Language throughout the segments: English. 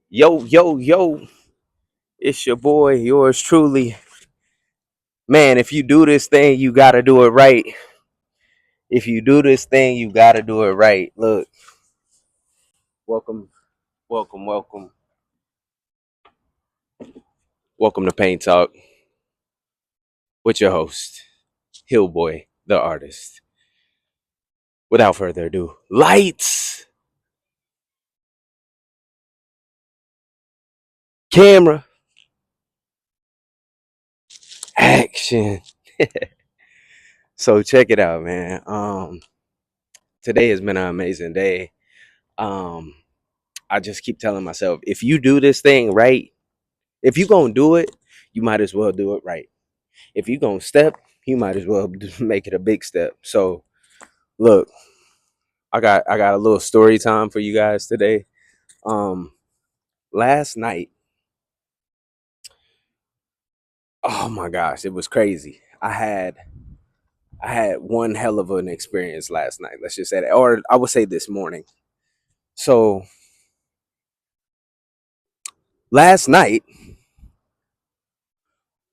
Yo, yo, yo, it's your boy, yours truly. Man, if you do this thing, you gotta do it right. If you do this thing, you gotta do it right. Look, welcome, welcome, welcome, welcome to Pain Talk with your host, HEALBOY, the artist. Without further ado, lights, camera, action. So check it out, man. Today has been an amazing day. Um, I just keep telling myself, if you do this thing right, if you gonna do it, you might as well do it right. If you gonna step, you might as well make it a big step. So look, I got a little story time for you guys today. Um, Last night, oh my gosh, it was crazy. I had one hell of an experience last night. Let's just say that, or I would say this morning. So last night,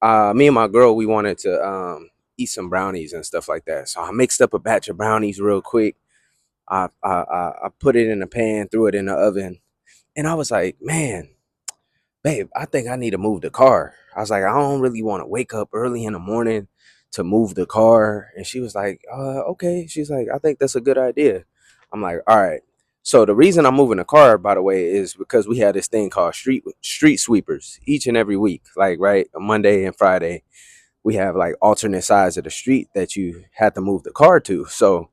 me and my girl, we wanted to eat some brownies and stuff like that. So I mixed up a batch of brownies real quick. I put it in a pan, threw it in the oven, and I was like, man, babe, I think I need to move the car. I was like, I don't really want to wake up early in the morning to move the car. And she was like, okay. She's like, I think that's a good idea. I'm like, all right. So the reason I'm moving the car, by the way, is because we have this thing called street sweepers each and every week. Like, right, a Monday and Friday, we have like alternate sides of the street that you had to move the car to. So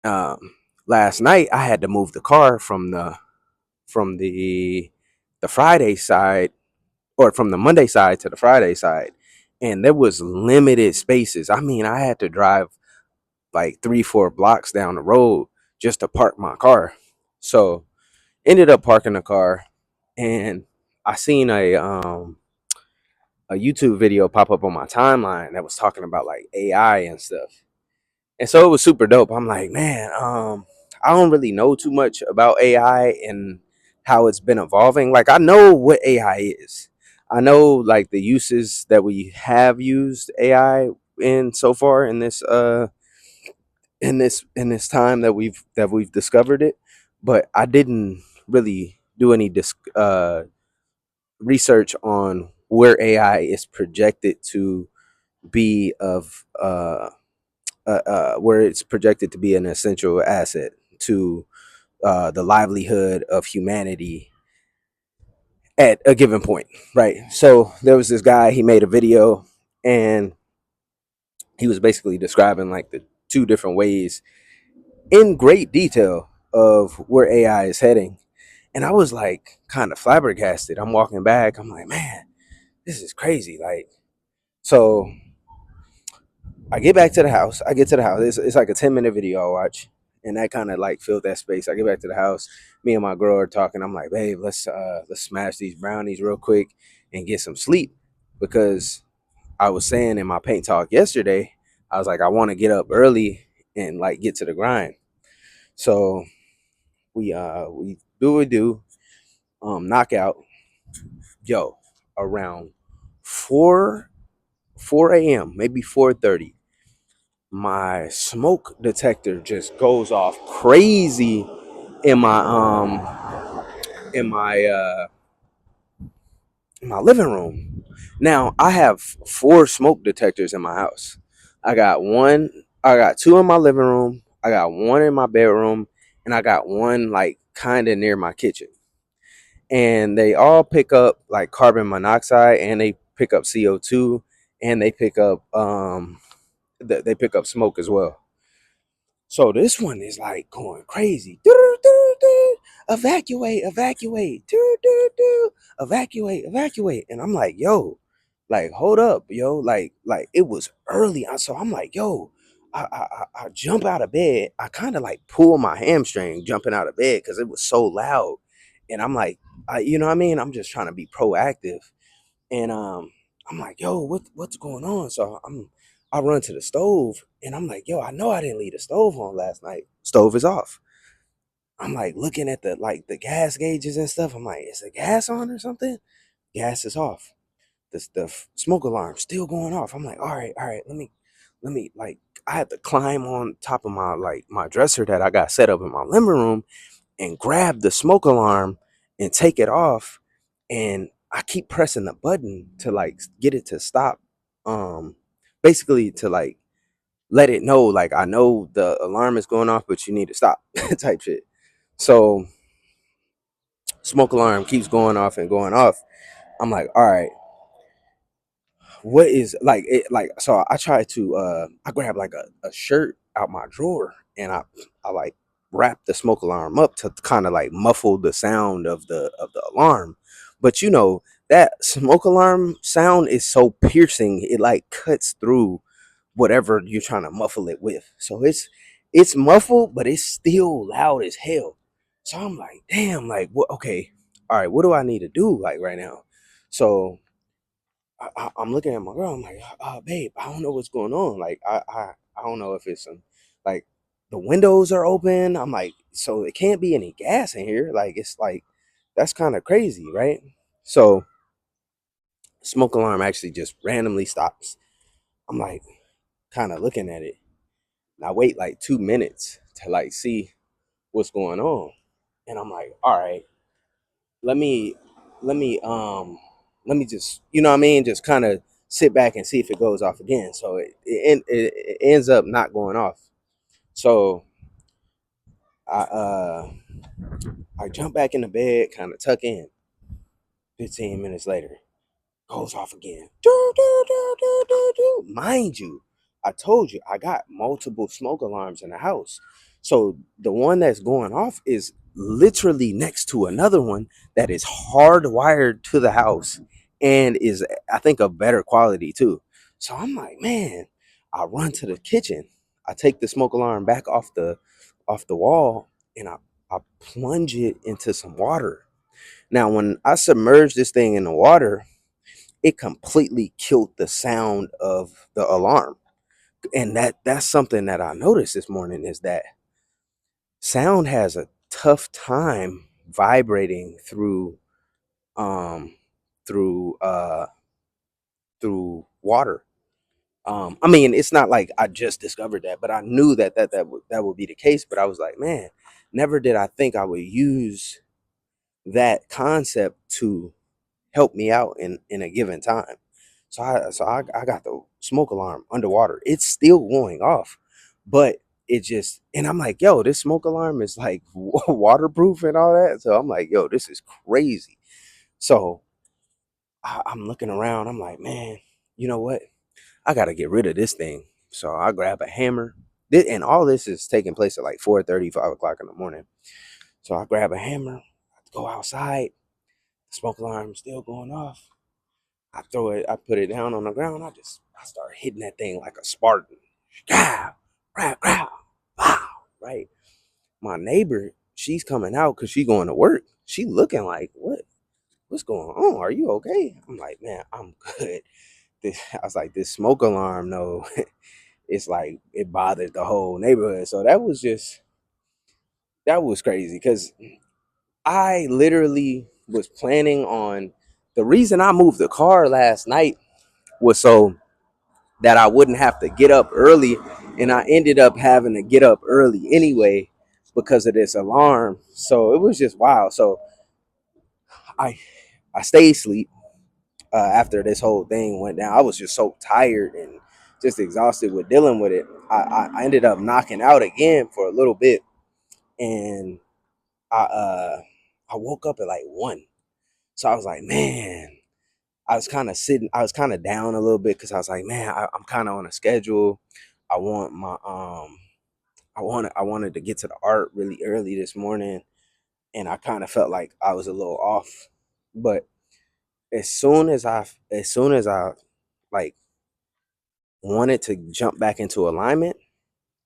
um, last night I had to move the car from the Friday side, or from the Monday side to the Friday side, and there was limited spaces. I mean, I had to drive like 3-4 blocks down the road just to park my car. So ended up parking the car, and I seen a YouTube video pop up on my timeline that was talking about like AI and stuff. And so it was super dope. I'm like, man, I don't really know too much about AI and how it's been evolving. Like, I know what AI is. I know like the uses that we have used AI in so far in this time that we've discovered it, but I didn't really do any research on where AI is projected to be of where it's projected to be an essential asset to the livelihood of humanity at a given point, right? So there was this guy, he made a video, and he was basically describing like the two different ways in great detail of where AI is heading. And I was like kind of flabbergasted. I'm walking back, I'm like, man, this is crazy. Like, so I get back to the house. I get to the house. It's like a 10-minute video I watch. And that kind of like filled that space. I get back to the house. Me and my girl are talking. I'm like, babe, let's smash these brownies real quick and get some sleep. Because I was saying in my paint talk yesterday, I was like, I want to get up early and like get to the grind. So we do what we do, knockout, yo, around 4 a.m., maybe 4:30. My smoke detector just goes off crazy in my in my uh in my living room. Now I have 4 smoke detectors in my house. I got 2 in my living room, I got 1 in my bedroom, and I got 1 like kind of near my kitchen. And they all pick up like carbon monoxide, and they pick up CO2, and they pick up smoke as well. So this one is like going crazy. Evacuate, evacuate, evacuate, evacuate. And I'm like, yo, like, hold up, yo. Like it was early. So I'm like, yo, I jump out of bed. I kind of like pull my hamstring jumping out of bed because it was so loud. And I'm like, you know what I mean? I'm just trying to be proactive. And I'm like, yo, what's going on? So I run to the stove, and I'm like, yo, I know I didn't leave the stove on last night. Stove is off. I'm like looking at the gas gauges and stuff. I'm like, is the gas on or something? Gas is off. The smoke alarm still going off. I'm like, all right, let me like, I had to climb on top of my dresser that I got set up in my living room and grab the smoke alarm and take it off. And I keep pressing the button to like get it to stop. Um, Basically to like let it know, like, I know the alarm is going off, but you need to stop type shit. So smoke alarm keeps going off and going off. I'm like, all right, what is like it like, so I try to I grab like a shirt out my drawer and I like wrap the smoke alarm up to kind of like muffle the sound of the alarm. But you know, that smoke alarm sound is so piercing, it like cuts through whatever you're trying to muffle it with. So it's muffled, but it's still loud as hell. So I'm like, damn, like what, okay, all right, what do I need to do like right now? So I'm looking at my girl. I'm like, babe, I don't know what's going on. Like, I don't know if it's some, like, the windows are open. I'm like, so it can't be any gas in here. Like, it's like, that's kind of crazy, right? So, smoke alarm actually just randomly stops. I'm like, kind of looking at it. And I wait like 2 minutes to like see what's going on. And I'm like, all right, let me let me let me just, you know what I mean, just kind of sit back and see if it goes off again. So it ends up not going off. So I I jump back in the bed, kind of tuck in. 15 minutes later, goes off again. Do, do, do, do, do, do. Mind you, I told you I got multiple smoke alarms in the house. So the one that's going off is literally next to another one that is hardwired to the house and is, I think, of better quality too. So I'm like, man, I run to the kitchen. I take the smoke alarm back off the wall and I plunge it into some water. Now, when I submerged this thing in the water, it completely killed the sound of the alarm. And that's something that I noticed this morning, is that sound has a tough time vibrating um through through water. I mean, it's not like I just discovered that, but I knew that would be the case. But I was like, man, never did I think I would use that concept to help me out in a given time. So I got the smoke alarm underwater. It's still going off, but it just, and I'm like, yo, this smoke alarm is like waterproof and all that. So I'm like, yo, this is crazy. So I'm looking around. I'm like, man, you know what? I gotta get rid of this thing. So I grab a hammer. And all this is taking place at like 4:30, 5 o'clock in the morning. So I grab a hammer, I go outside, the smoke alarm is still going off. I throw it, I put it down on the ground. I start hitting that thing like a Spartan. Growl, growl, growl, wow, right? My neighbor, she's coming out because she's going to work. She looking like, what's going on? Are you okay? I'm like, man, I'm good. I was like, this smoke alarm, no, it's like it bothered the whole neighborhood. So that was crazy because I literally was planning on, the reason I moved the car last night was so that I wouldn't have to get up early. And I ended up having to get up early anyway because of this alarm. So it was just wild. So I I stayed asleep after this whole thing went down. I was just so tired and just exhausted with dealing with it. I ended up knocking out again for a little bit, and I uh I woke up at like 1. So I was like, man, I was kind of sitting, I was kind of down a little bit because I was like, man, I'm kind of on a schedule. I want my I wanted to get to the art really early this morning, and I kind of felt like I was a little off. But as soon as I like wanted to jump back into alignment,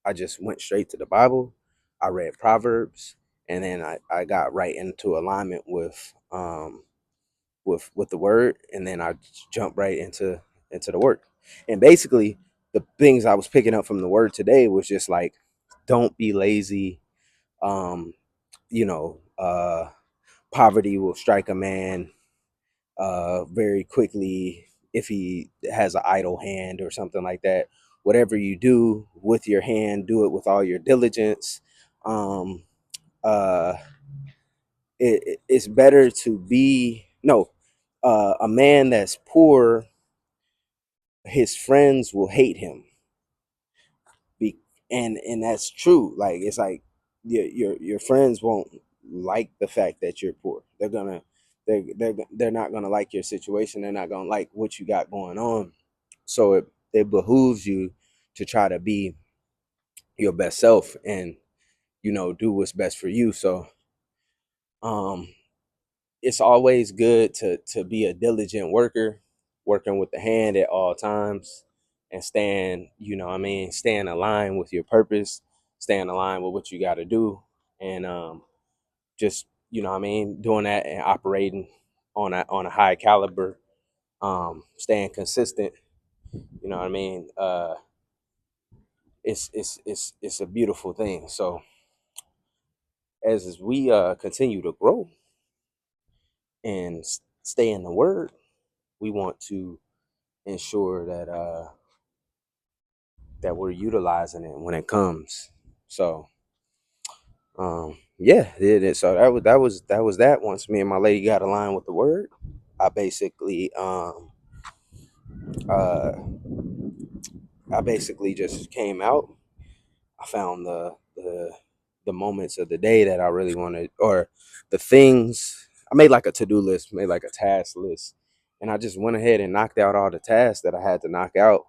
I just went straight to the Bible. I read Proverbs, and then I got right into alignment with the word, and then I jumped right into the work. And basically the things I was picking up from the word today was just like, don't be lazy. um you know, poverty will strike a man very quickly if he has an idle hand or something like that. Whatever you do with your hand, do it with all your diligence. Um, uh, it's better to be no a man that's poor. His friends will hate him, be, and that's true. Like it's like your friends won't like the fact that you're poor. They're not gonna like your situation. They're not gonna like what you got going on. So it behooves you to try to be your best self and do what's best for you. So um it's always good to be a diligent worker, working with the hand at all times, and staying aligned with your purpose, staying aligned with what you got to do, and just doing that and operating on a high caliber, staying consistent. You know what I mean? It's a beautiful thing. So as we continue to grow and stay in the word, we want to ensure that we're utilizing it when it comes. So yeah, so that was that. Once me and my lady got aligned with the word, I basically uh I basically just came out. I found the moments of the day that I really wanted, or the things. I made like a to-do list, made like a task list, and I just went ahead and knocked out all the tasks that I had to knock out,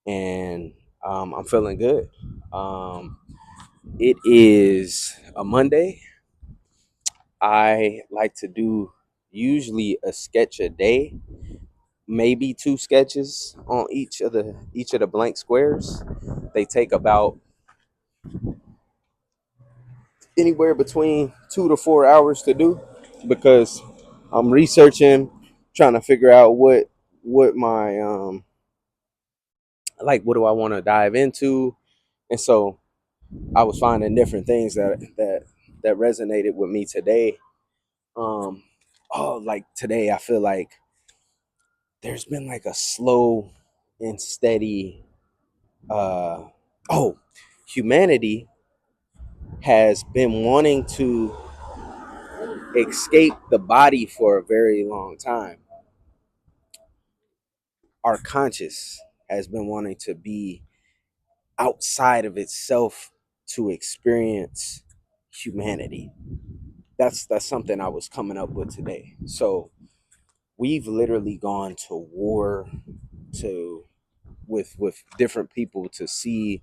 and I'm feeling good. It is a Monday. I like to do usually a sketch a day, maybe two sketches on each of the blank squares. They take about anywhere between 2 to 4 hours to do, because I'm researching, trying to figure out what my like what do I want to dive into, and so I was finding different things that resonated with me today. Um, oh, like today, I feel like there's been like a slow and steady. Uh, oh, humanity has been wanting to escape the body for a very long time. Our conscious has been wanting to be outside of itself to experience humanity. That's something I was coming up with today. So we've literally gone to war to with different people to see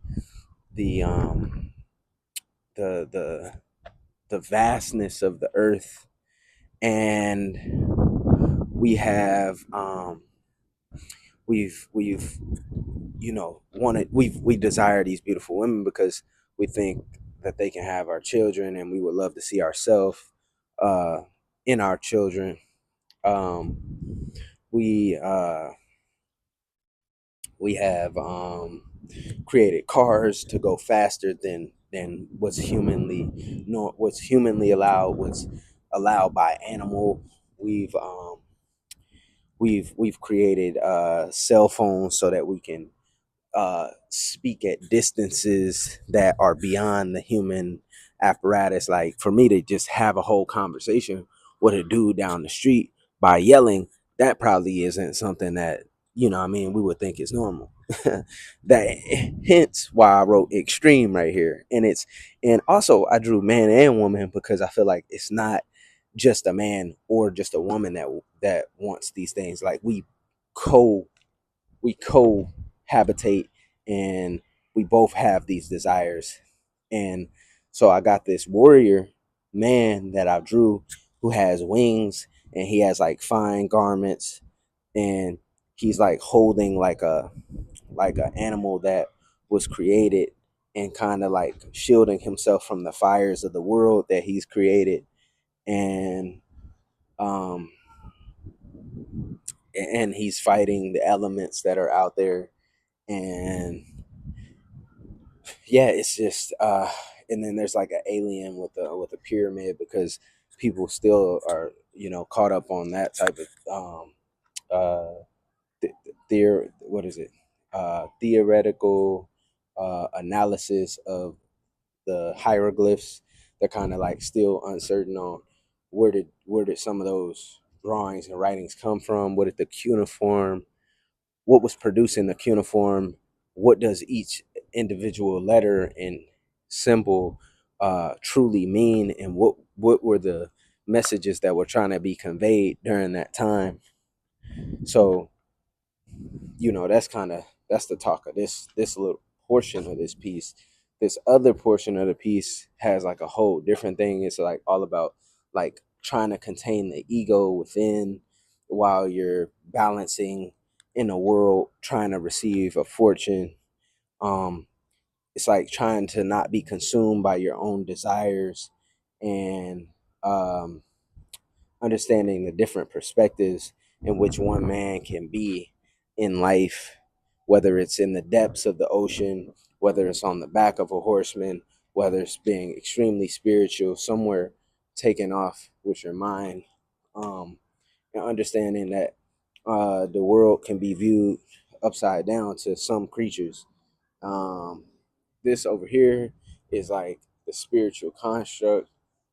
the the the the vastness of the earth, and we have we've wanted we desire these beautiful women because we think that they can have our children, and we would love to see ourselves uh in our children. um we uh we have created cars to go faster than what's humanly allowed, what's allowed by animal. We've we've created cell phones so that we can speak at distances that are beyond the human apparatus. Like for me to just have a whole conversation with a dude down the street by yelling, that probably isn't something that we would think is normal. That hence why I wrote extreme right here, and also I drew man and woman because I feel like it's not just a man or just a woman that wants these things. Like co we cohabitate, and we both have these desires. And so I got this warrior man that I drew who has wings, and he has like fine garments, and he's like holding like a animal that was created, and kind of like shielding himself from the fires of the world that he's created. And um and he's fighting the elements that are out there. And yeah, and then there's like an alien with a pyramid, because people still are, caught up on that type of uh what is it, theoretical analysis of the hieroglyphs. They're kind of like still uncertain on where did some of those drawings and writings come from. What did the cuneiform, what was producing the cuneiform, what does each individual letter and symbol truly mean, and what were the messages that were trying to be conveyed during that time. So that's the talk of this little portion of this piece. This other portion of the piece has like a whole different thing. It's like all about like trying to contain the ego within, while you're balancing in a world trying to receive a fortune. um it's like trying to not be consumed by your own desires, and um understanding the different perspectives in which one man can be in life, whether it's in the depths of the ocean, whether it's on the back of a horseman, whether it's being extremely spiritual, somewhere taking off with your mind, and understanding that the world can be viewed upside down to some creatures. um, this over here is like the spiritual construct,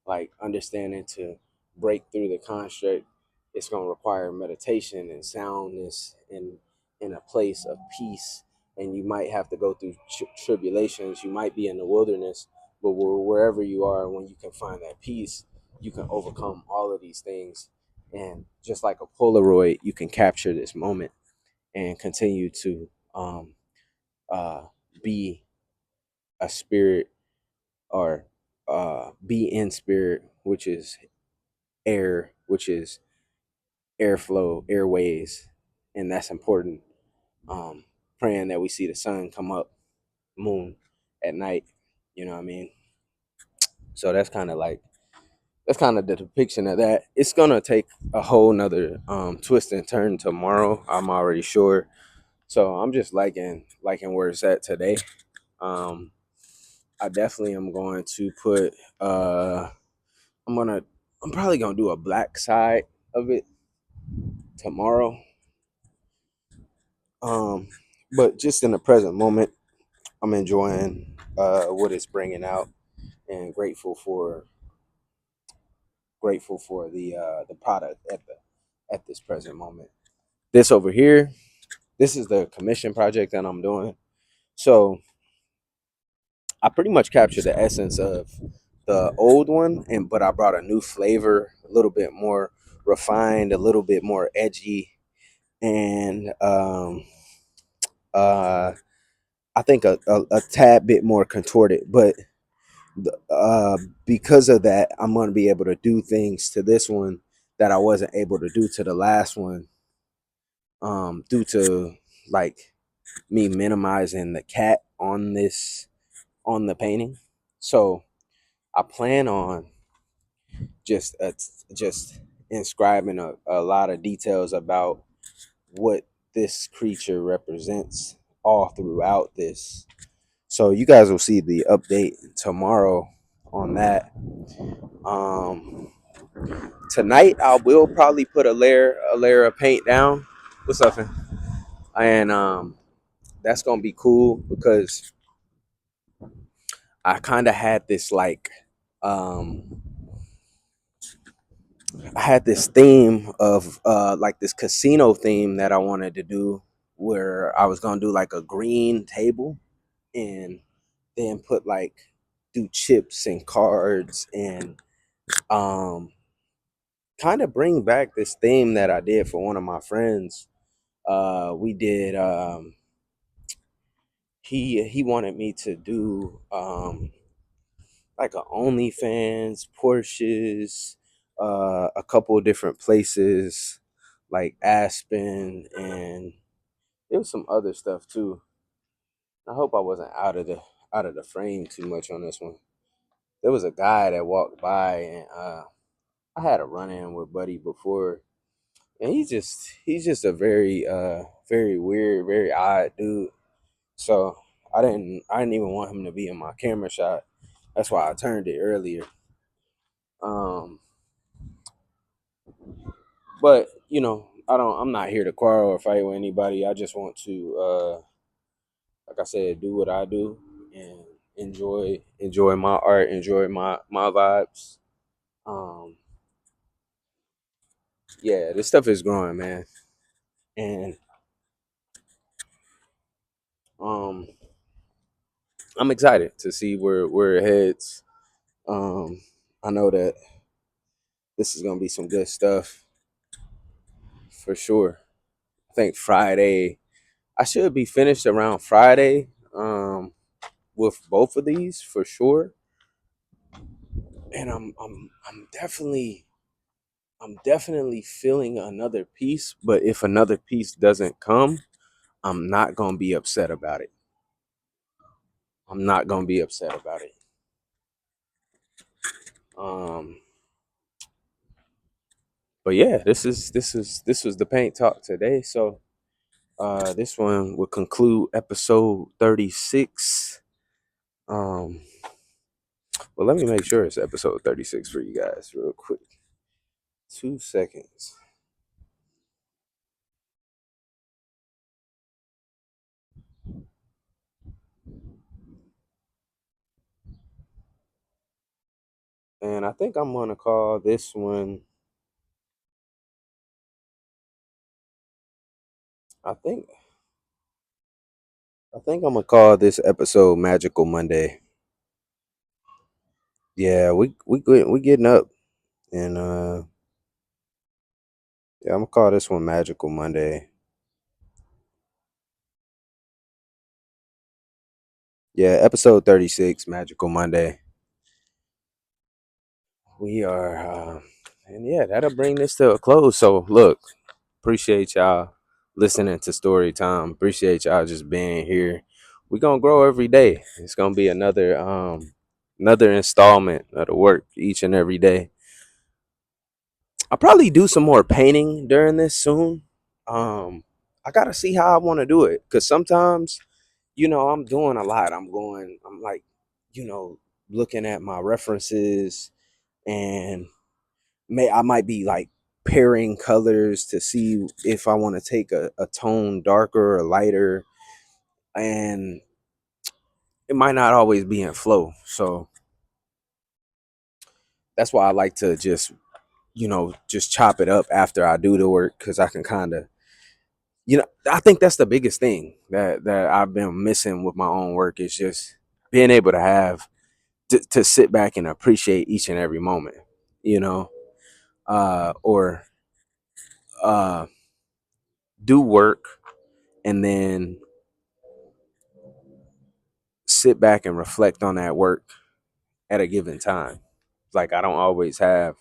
like understanding to break through the construct. It's going to require meditation and soundness in a place of peace. And you might have to go through tribulations. You might be in the wilderness, but wherever you are, when you can find that peace, you can overcome all of these things. And just like a Polaroid, you can capture this moment and continue to uh, be a spirit, or be in spirit, which is air, which is airflow, airways, and that's important. Um, Praying that we see the sun come up, moon at night. You know what I mean? So that's kind of the depiction of that. It's gonna take a whole nother twist and turn tomorrow. I'm already sure. So I'm just liking where it's at today. Um, I definitely am going to put I'm gonna I'm probably gonna do a black side of it tomorrow. Um, but just in the present moment, I'm enjoying what it's bringing out, and grateful for the product at this present moment. This over here, this is the commission project that I'm doing. So I pretty much captured the essence of the old one, and but I brought a new flavor, a little bit more refined, a little bit more edgy, and uh, I think a tad bit more contorted. But uh, because of that, I'm going to be able to do things to this one that I wasn't able to do to the last one, due to like me minimizing the cat on the painting. So I plan on just just inscribing a lot of details about what this creature represents all throughout this. So you guys will see the update tomorrow on that. Um, Tonight I will probably put a layer of paint down. What's up, man? And that's gonna be cool because I kind of had this like um I had this theme of like this casino theme that I wanted to do, where I was gonna do like a green table, and then put like do chips and cards, and um kind of bring back this theme that I did for one of my friends. We did he wanted me to do like a OnlyFans, Porsches, a couple of different places like Aspen, and there was some other stuff too. I hope I wasn't out of the frame too much on this one. There was a guy that walked by, and I had a run in with Buddy before, and he's just a very weird, very odd dude. So I didn't even want him to be in my camera shot. That's why I turned it earlier. Um, but I'm not here to quarrel or fight with anybody. I just want to, like I said, do what I do and enjoy my art, enjoy my vibes. Um, yeah, this stuff is growing, man, and um, I'm excited to see where it heads. I know that this is gonna be some good stuff for sure. I think Friday, I should be finished around Friday. With both of these for sure, and I'm definitely feeling another piece. But if another piece doesn't come, I'm not gonna be upset about it. I'm not gonna be upset about it. Um, but yeah, this was the paint talk today. So this one will conclude episode 36. Um, well, let me make sure it's episode 36 for you guys real quick. 2 seconds. And I think I'm gonna call this one. I think I think I'm gonna call this episode Magical Monday. Yeah, we getting up, and yeah, I'm gonna call this one Magical Monday. Yeah, episode 36, Magical Monday. We are, and yeah, that'll bring this to a close. So look, appreciate y'all listening to Story Time. Appreciate y'all just being here. We're gonna grow every day. It's gonna be another installment of the work each and every day. I'll probably do some more painting during this soon. I gotta see how I want to do it, because sometimes, I'm doing a lot. I'm like, you know, looking at my references, and I might be like pairing colors to see if I want to take a tone darker or lighter, and it might not always be in flow. So that's why I like to just chop it up after I do the work, because I can kind of, I think that's the biggest thing that I've been missing with my own work, is just being able to have to sit back and appreciate each and every moment, you know, or uh, do work and then sit back and reflect on that work at a given time. Like I always have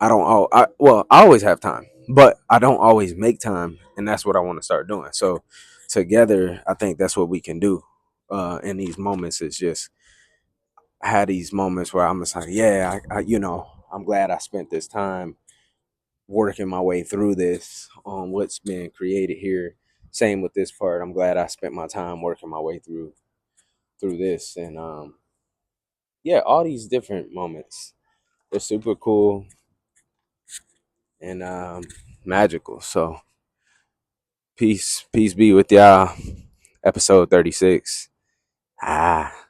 time, but I don't always make time, and that's what I want to start doing. So together, I think that's what we can do in these moments, is just had these moments where I'm just like, yeah, I'm glad I spent this time working my way through this on what's been created here. Same with this part. I'm glad I spent my time working my way through this, and yeah, all these different moments. They're super cool and magical. So peace be with y'all. Episode 36. Ah.